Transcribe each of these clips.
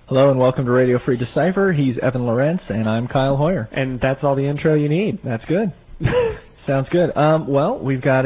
Hello and welcome to Radio Free Decipher. He's Evan Lawrence and I'm Kyle Hoyer. And that's all the intro you need. That's good. Sounds good. Well, we've got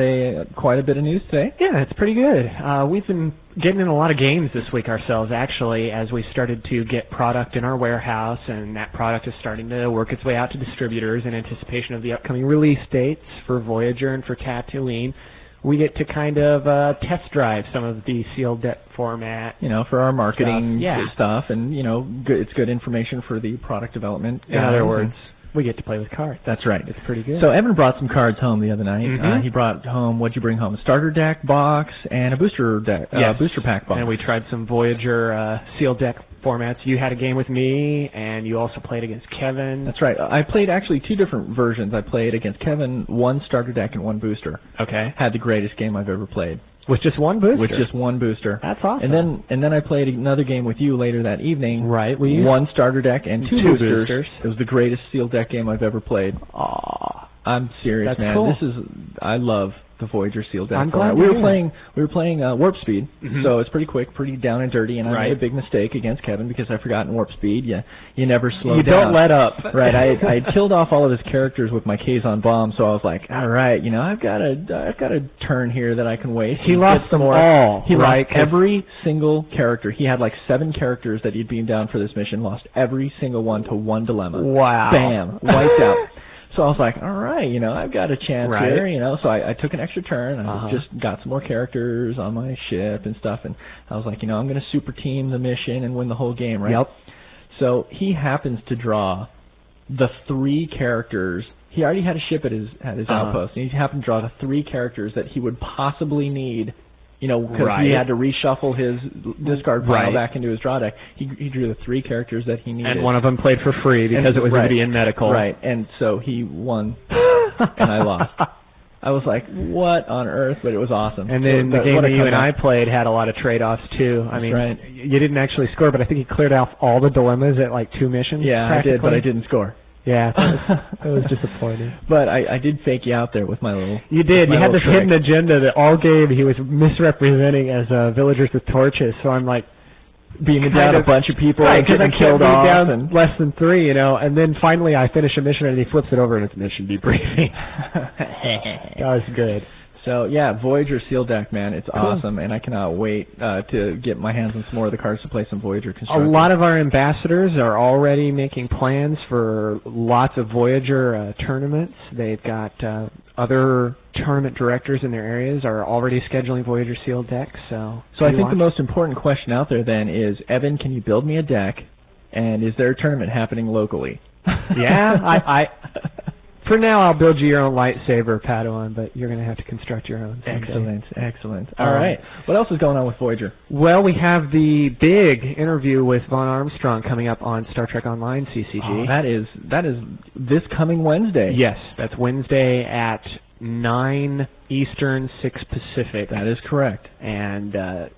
quite a bit of news today. Yeah, it's pretty good. We've been getting in a lot of games this week ourselves, actually, as we started to get product in our warehouse, and that product is starting to work its way out to distributors in anticipation of the upcoming release dates for Voyager and for Tatooine. We get to kind of test drive some of the sealed deck format. You know, for our marketing stuff, and, you know, it's good information for the product development. In other words, we get to play with cards. That's right. It's pretty good. So Evan brought some cards home the other night. He brought home, what'd you bring home? A starter deck box and a booster deck, booster pack box. And we tried some Voyager sealed deck formats. You had a game with me, and you also played against Kevin. That's right. I played actually two different versions. I played against Kevin, one starter deck and one booster. Okay. Had the greatest game I've ever played. With just one booster? With just one booster. That's awesome. And then I played another game with you later that evening. Right. One starter deck and two boosters. It was the greatest sealed deck game I've ever played. Aww. I'm serious, That's man. Cool. I love the Voyager sealed deck. I'm glad we were playing Warp Speed, so it's pretty quick, pretty down and dirty, and I made a big mistake against Kevin because I forgot in Warp Speed, you never slow down. You don't let up. Right, I killed off all of his characters with my Kazon bomb, so I was like, all right, you know, I've got a turn here that I can waste. He lost them all. He lost every single character. He had like 7 characters that he'd beamed down for this mission, lost every single one to one dilemma. Wow. Bam, wiped out. So I was like, all right, you know, I've got a chance here, you know. So I took an extra turn. I just got some more characters on my ship and stuff. And I was like, you know, I'm going to super team the mission and win the whole game, right? Yep. So he happens to draw the 3 characters. He already had a ship at his outpost. And he happened to draw the 3 characters that he would possibly need, you know, because he had to reshuffle his discard pile back into his draw deck. He drew the 3 characters that he needed. And one of them played for free because it was Indian medical. Right, and so he won, and I lost. I was like, what on earth? But it was awesome. And then the game that you and I played had a lot of trade-offs, too. I mean, you didn't actually score, but I think he cleared off all the dilemmas at like 2 missions. Yeah, I did, but I didn't score. Yeah, it was disappointing. But I did fake you out there with my little... You did. You had this hidden agenda that all game he was misrepresenting as villagers with torches. So I'm like... being down a bunch of people and getting killed off. Down and less than 3, you know. And then finally I finish a mission and he flips it over and it's mission debriefing. That was good. So, yeah, Voyager sealed deck, man. It's awesome, and I cannot wait to get my hands on some more of the cards to play some Voyager construction. A lot of our ambassadors are already making plans for lots of Voyager tournaments. They've got other tournament directors in their areas are already scheduling Voyager sealed decks. So I think the most important question out there then is, Evan, can you build me a deck, and is there a tournament happening locally? Yeah, for now, I'll build you your own lightsaber, Padawan, but you're going to have to construct your own. Excellent. All right. What else is going on with Voyager? Well, we have the big interview with Vaughn Armstrong coming up on Star Trek Online CCG. Oh, that is this coming Wednesday. Yes, that's Wednesday at 9 Eastern, 6 Pacific. That is correct. And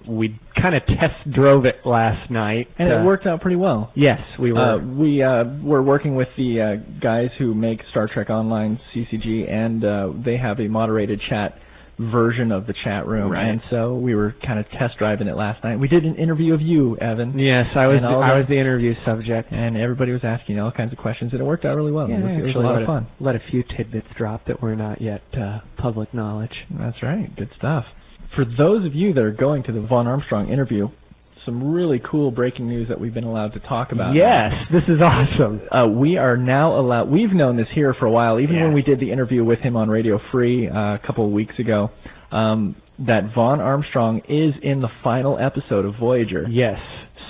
we kind of test drove it last night. And it worked out pretty well. Yes, we were. We were working with the guys who make Star Trek Online CCG, and they have a moderated chat version of the chat room. Right. And so we were kind of test driving it last night. We did an interview of you, Evan. Yes, I was the interview subject. And everybody was asking all kinds of questions, and it worked out really well. Yeah, it was a lot of fun. Let a few tidbits drop that were not yet public knowledge. That's right. Good stuff. For those of you that are going to the Vaughn Armstrong interview, some really cool breaking news that we've been allowed to talk about. Yes, this is awesome. We are now allowed, we've known this here for a while, even when we did the interview with him on Radio Free a couple of weeks ago, that Vaughn Armstrong is in the final episode of Voyager. Yes.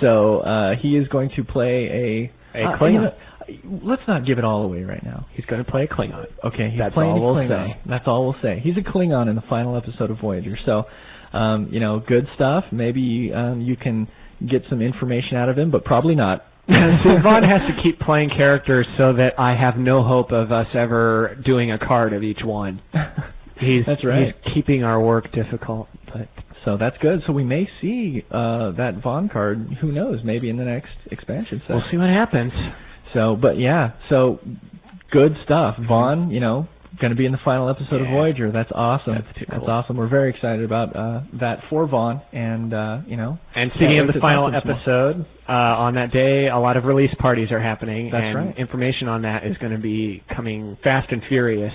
So he is going to play a Klingon. Let's not give it all away right now. He's going to play a Klingon. Okay, he's That's playing all a Klingon. we'll say. That's all we'll say. He's a Klingon in the final episode of Voyager. So, you know, good stuff. Maybe you can get some information out of him, but probably not. See, Vaughn has to keep playing characters so that I have no hope of us ever doing a card of each one. That's right. He's keeping our work difficult. So that's good. So we may see that Vaughn card, who knows, maybe in the next expansion set. We'll see what happens. So, but yeah, so good stuff. Vaughn, you know, going to be in the final episode of Voyager. That's awesome. That's too cool. That's awesome. We're very excited about that for Vaughn, and And speaking of the final episode, on that day, a lot of release parties are happening. That's right. Information on that is going to be coming fast and furious.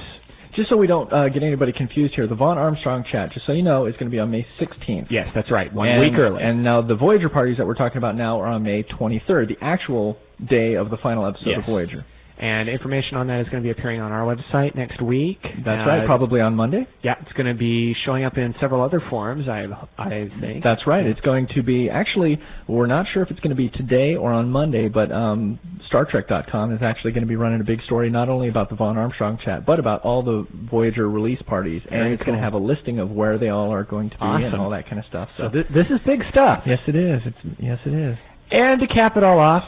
Just so we don't get anybody confused here, the Vaughn Armstrong chat, just so you know, is going to be on May 16th. Yes, that's right. One week early. And now the Voyager parties that we're talking about now are on May 23rd, the actual day of the final episode of Voyager. And information on that is going to be appearing on our website next week. That's right, probably on Monday. Yeah, it's going to be showing up in several other forums, I think. That's right. It's going to be, actually, we're not sure if it's going to be today or on Monday, but StarTrek.com is actually going to be running a big story not only about the Vaughn Armstrong chat, but about all the Voyager release parties. And it's going to have a listing of where they all are going to be and all that kind of stuff. So this is big stuff. Yes, it is. Yes, it is. And to cap it all off,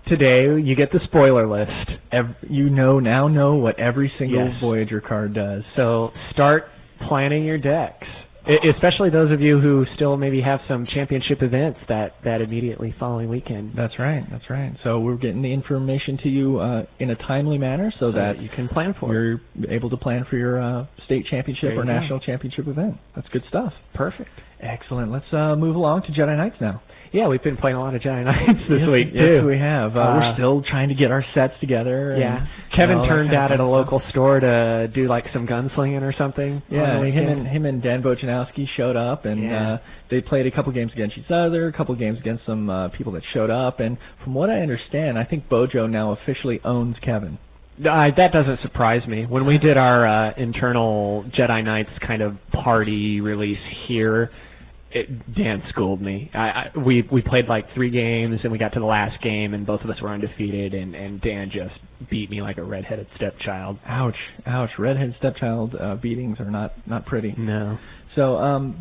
today, you get the spoiler list. You now know what every single Voyager card does. So start planning your decks, especially those of you who still maybe have some championship events that immediately following weekend. That's right. That's right. So we're getting the information to you in a timely manner so that you can plan for you're able to plan for your state championship or national championship event. That's good stuff. Perfect. Excellent. Let's move along to Jedi Knights now. Yeah, we've been playing a lot of Jedi Knights this week, too. Yes, we have. We're still trying to get our sets together. And, Kevin turned out at a local store to do like some gunslinging or something. Yeah, him and Dan Bojanowski showed up, and they played a couple games against each other, a couple games against some people that showed up. And from what I understand, I think Bojo now officially owns Kevin. That doesn't surprise me. When we did our internal Jedi Knights kind of party release here, Dan schooled me. We played like 3 games, and we got to the last game, and both of us were undefeated, and Dan just beat me like a redheaded stepchild. Ouch, ouch. Redheaded stepchild beatings are not pretty. No. So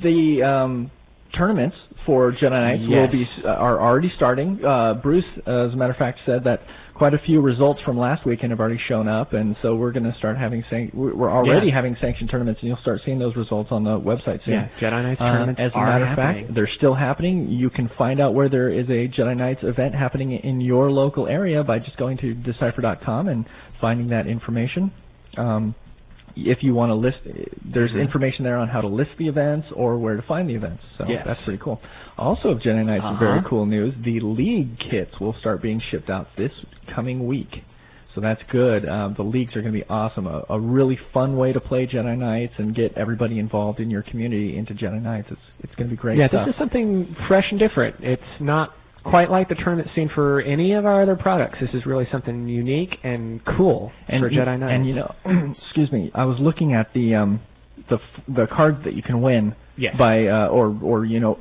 the tournaments for Jedi Knights are already starting. Bruce, as a matter of fact, said that quite a few results from last weekend have already shown up, and so we're going to start having we're already having sanctioned tournaments, and you'll start seeing those results on the website soon. Yeah, Jedi Knights tournaments as a matter of fact, they're still happening. You can find out where there is a Jedi Knights event happening in your local area by just going to Decipher.com and finding that information. If you want to list, there's information there on how to list the events or where to find the events. So that's pretty cool. Also, of Jedi Knights, very cool news. The League kits will start being shipped out this coming week. So that's good. The leagues are going to be awesome. A really fun way to play Jedi Knights and get everybody involved in your community into Jedi Knights. It's going to be great stuff. Yeah, this is something fresh and different. It's not quite like the tournament scene for any of our other products. This is really something unique and cool for Jedi Knights. And excuse me, I was looking at the cards that you can win by or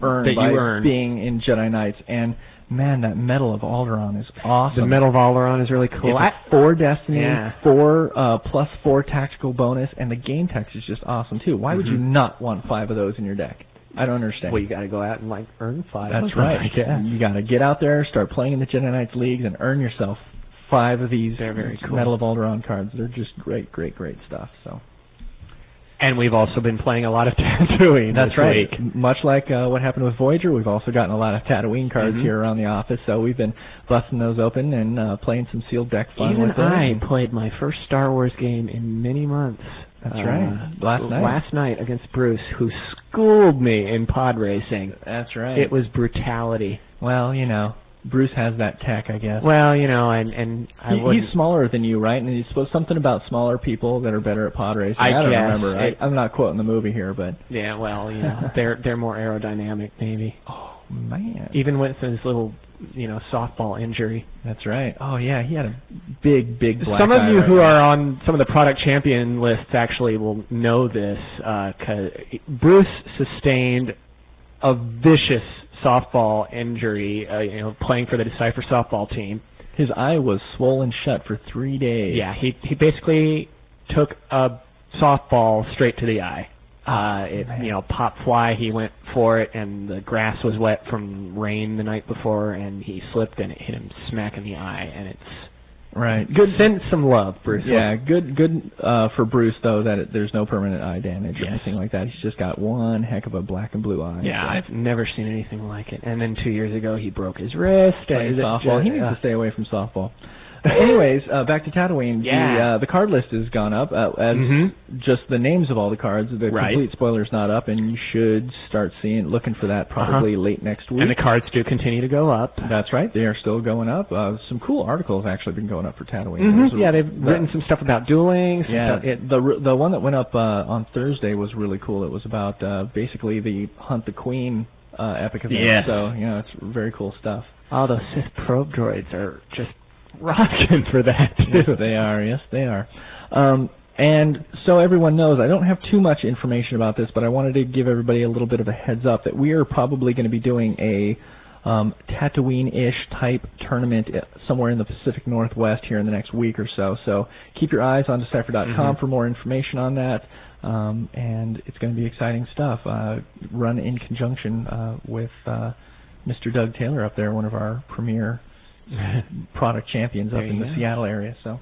earn being in Jedi Knights, and man, that Medal of Alderaan is awesome. The Medal of Alderaan is really cool. It's 4 Destiny, 4 plus 4 tactical bonus, and the game text is just awesome too. Why would you not want 5 of those in your deck? I don't understand. Well, you got to go out and earn 5. That's right. You got to get out there, start playing in the Jedi Knights leagues, and earn yourself 5 of these Medal of Alderaan cards. They're just great stuff. So. And we've also been playing a lot of Tatooine. That's right. Much like what happened with Voyager, we've also gotten a lot of Tatooine cards here around the office. So we've been busting those open and playing some sealed deck fun with them. I played my first Star Wars game in many months. That's right. Last night against Bruce, who schooled me in pod racing. That's right. It was brutality. Well, Bruce has that tech, I guess. Well, and he's smaller than you, right? And he's supposed something about smaller people that are better at pod racing. I don't remember. I'm not quoting the movie here, but yeah, well, they're more aerodynamic, maybe. Oh man! Even with his little softball injury. That's right. Oh yeah, he had a big black eye. Some of you who are on some of the product champion lists actually will know this, because Bruce sustained a vicious softball injury, playing for the Decipher softball team. His eye was swollen shut for 3 days. Yeah, he basically took a softball straight to the eye. Pop fly, he went for it, and the grass was wet from rain the night before, and he slipped, and it hit him smack in the eye, and it's... Right. Good. Send some love, Bruce. Yeah, good for Bruce, though, that there's no permanent eye damage or anything like that. He's just got one heck of a black and blue eye. Yeah, I've never seen anything like it. And then 2 years ago, he broke his wrist. Softball. He needs to stay away from softball. Anyways, back to Tatooine. The card list has gone up as just the names of all the cards. The complete spoiler's not up, and you should start looking for that probably late next week. And the cards do continue to go up. That's right. They are still going up. Some cool articles actually been going up for Tatooine. Yeah, they've written some stuff about dueling. The one that went up on Thursday was really cool. It was about basically the Hunt the Queen epic event. Yes. So, it's very cool stuff. Oh, those Sith probe droids are just rocking for that, too. Yes, they are. Yes, they are. And so everyone knows, I don't have too much information about this, but I wanted to give everybody a little bit of a heads up that we are probably going to be doing a Tatooine-ish type tournament somewhere in the Pacific Northwest here in the next week or so. So keep your eyes on Decipher.com for more information on that. And it's going to be exciting stuff. Run in conjunction with Mr. Doug Taylor up there, one of our premier product champions up in the Seattle area. So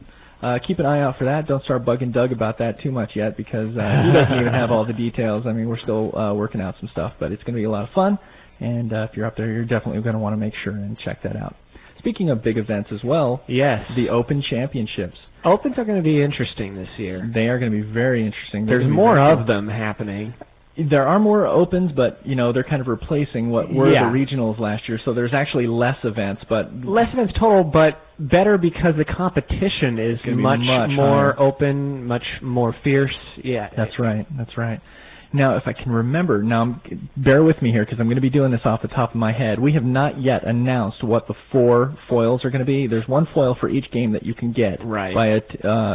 keep an eye out for that. Don't start bugging Doug about that too much yet because he doesn't even have all the details. I mean, we're still working out some stuff, but it's going to be a lot of fun. And if you're up there, you're definitely going to want to make sure and check that out. Speaking of big events as well, the Open Championships. Opens are going to be interesting this year. They are going to be very interesting. There's more of them happening. There are more Opens, but they're kind of replacing what were the regionals last year. So there's actually less events, less events total, but better because the competition is much more open, much more fierce. Yeah, that's right. That's right. Now, if I can remember, bear with me here because I'm going to be doing this off the top of my head. We have not yet announced what the 4 foils are going to be. There's 1 foil for each game that you can get by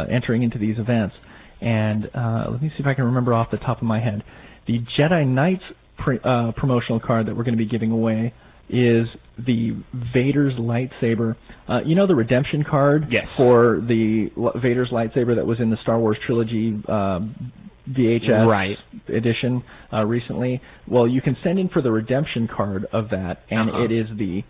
entering into these events. And let me see if I can remember off the top of my head. The Jedi Knights promotional card that we're going to be giving away is the Vader's lightsaber. The redemption card for the Vader's lightsaber that was in the Star Wars trilogy VHS edition recently. Well, you can send in for the redemption card of that, and it is the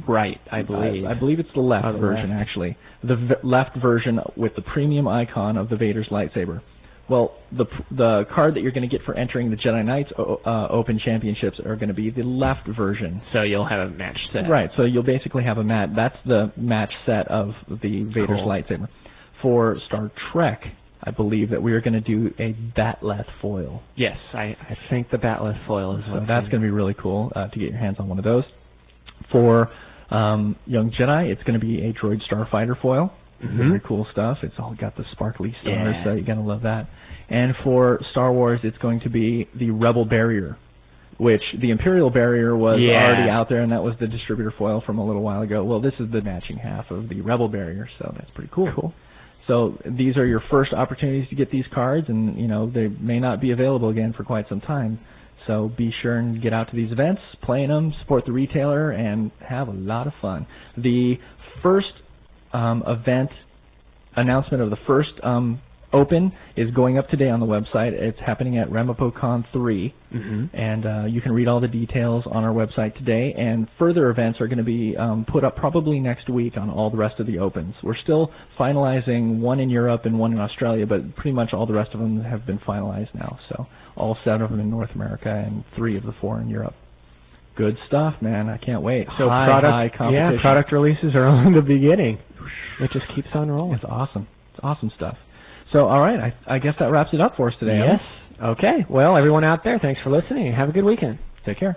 I believe it's the left version actually. The left version with the premium icon of the Vader's lightsaber. Well, the card that you're going to get for entering the Jedi Knights Open Championships are going to be the left version. So you'll have a match set. Right. So you'll basically have a match. That's the match set of the Vader's lightsaber. For Star Trek, I believe that we are going to do a Batleth foil. Yes, I think the Batleth foil is so that's going to be really cool to get your hands on one of those. For Young Jedi, it's going to be a Droid Starfighter foil. Very cool stuff. It's all got the sparkly stars, so you're going to love that. And for Star Wars, it's going to be the Rebel Barrier, which the Imperial Barrier was already out there, and that was the distributor foil from a little while ago. Well, this is the matching half of the Rebel Barrier, so that's pretty cool. So these are your first opportunities to get these cards, and they may not be available again for quite some time. So be sure and get out to these events, play in them, support the retailer, and have a lot of fun. The first event announcement of the first Open is going up today on the website. It's happening at RamapoCon 3, and you can read all the details on our website today. And further events are going to be put up probably next week on all the rest of the Opens. We're still finalizing one in Europe and one in Australia, but pretty much all the rest of them have been finalized now. So all 7 of them in North America and 3 of the 4 in Europe. Good stuff, man. I can't wait. So high competition. Product releases are only the beginning. It just keeps on rolling. It's awesome. It's awesome stuff. So, all right, I guess that wraps it up for us today. Yes. Okay. Well, everyone out there, thanks for listening. Have a good weekend. Take care.